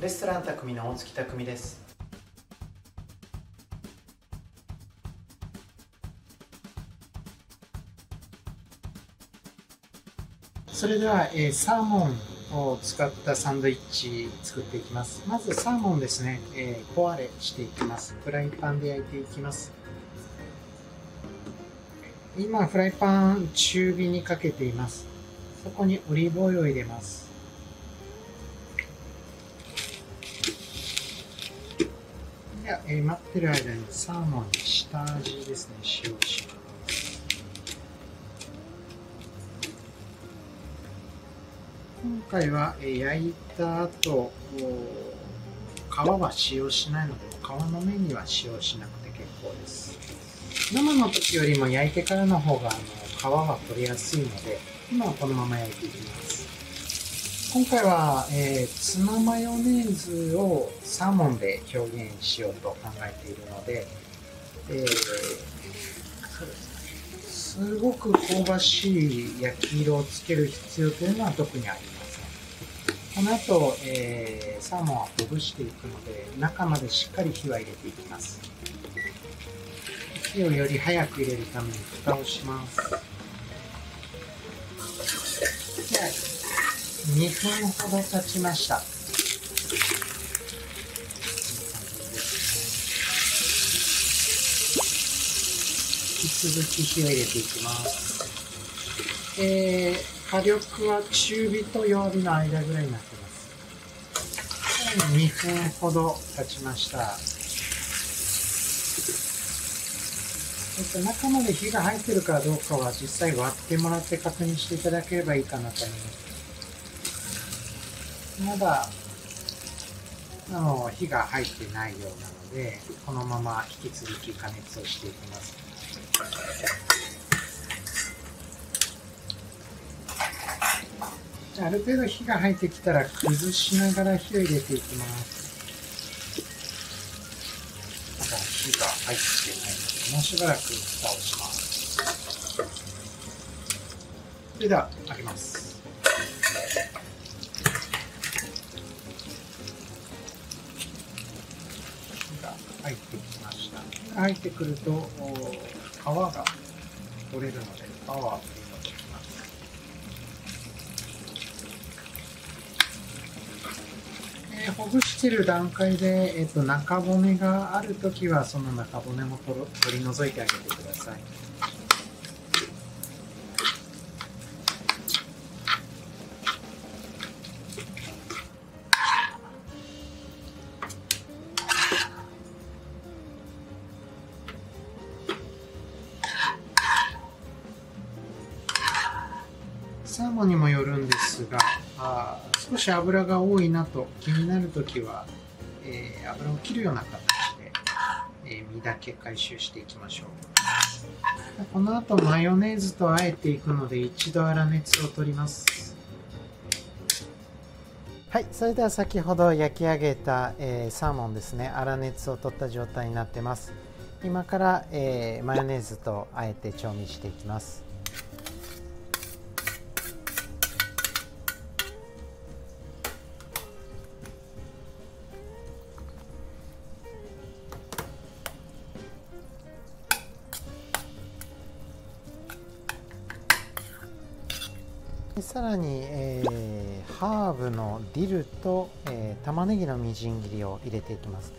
レストラン匠の大月匠です。それでは、サーモンを使ったサンドイッチ作っていきます。まずサーモンですね、ポワレしていきます。フライパンで焼いていきます。今フライパン中火にかけています。そこにオリーブオイルを入れます。では、待ってる間にサーモンに下味ですね、塩します。今回は焼いた後、皮は使用しないので、皮の面には使用しなくて結構です。生の時よりも焼いてからの方が皮は取れやすいので、今はこのまま焼いていきます。今回は、ツナマヨネーズをサーモンで表現しようと考えているので、そうですね、すごく香ばしい焼き色をつける必要というのは特にありません。この後、サーモンはほぐしていくので、中までしっかり火は入れていきます。火をより早く入れるために蓋をします。では2分ほど経ちました。引き続き火を入れていきます。火力は中火と弱火の間ぐらいになっています。さらに2分ほど経ちました。中まで火が入っているかどうかは実際割ってもらって確認していただければいいかなと思います。まだ火が入ってないようなので、このまま引き続き加熱をしていきます。ある程度火が入ってきたら崩しながら火を入れていきます。まだ火が入ってないので、もうしばらく蓋をします。それでは開けます。入ってきました。入ってくると皮が取れるので、皮は取り除きます。ほぐしている段階で、中骨があるときはその中骨も取り除いてあげてください。サーモンにもよるんですが、少し油が多いなと気になるときは、油を切るような形で、身だけ回収していきましょう。この後マヨネーズと和えていくので、一度粗熱を取ります。はい、それでは先ほど焼き上げた、サーモンですね、粗熱を取った状態になってます。今から、マヨネーズと和えて調味していきます。さらに、ハーブのディルと、玉ねぎのみじん切りを入れていきます。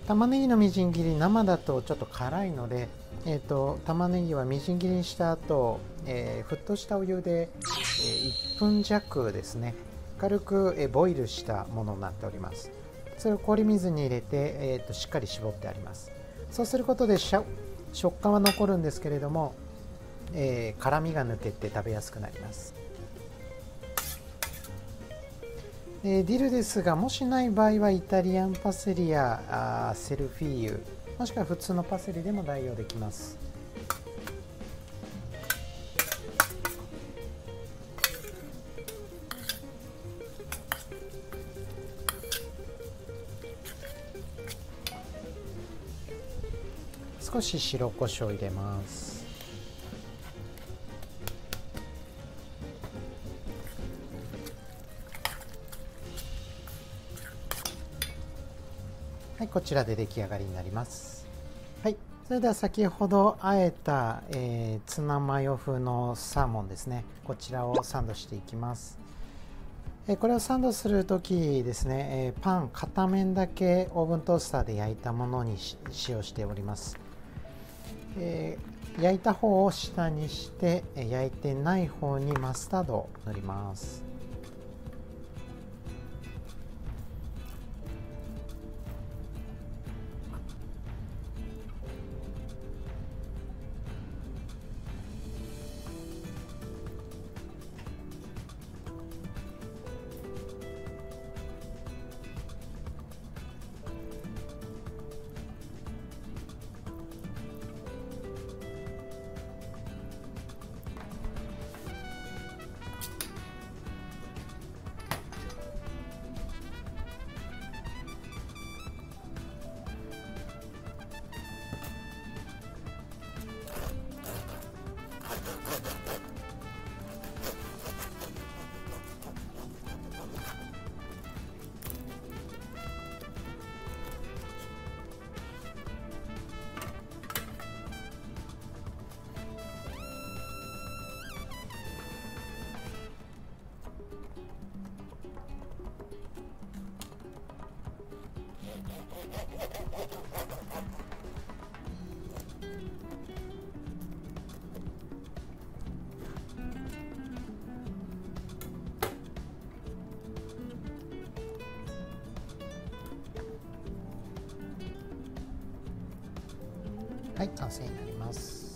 玉ねぎのみじん切り、生だとちょっと辛いので、玉ねぎはみじん切りにした後、沸騰したお湯で、1分弱ですね、軽く、ボイルしたものになっております。それを氷水に入れて、しっかり絞ってあります。そうすることで食感は残るんですけれども、辛みが抜けて食べやすくなります。ディルですが、もしない場合はイタリアンパセリやセルフィーユ、もしくは普通のパセリでも代用できます。少し白胡椒を入れます。はい、こちらで出来上がりになります。はい、それでは先ほど和えた、ツナマヨ風のサーモンですね、こちらをサンドしていきます。これをサンドするときですね、パン片面だけオーブントースターで焼いたものに使用しております。焼いた方を下にして、焼いてない方にマスタードを塗ります。はい、完成になります。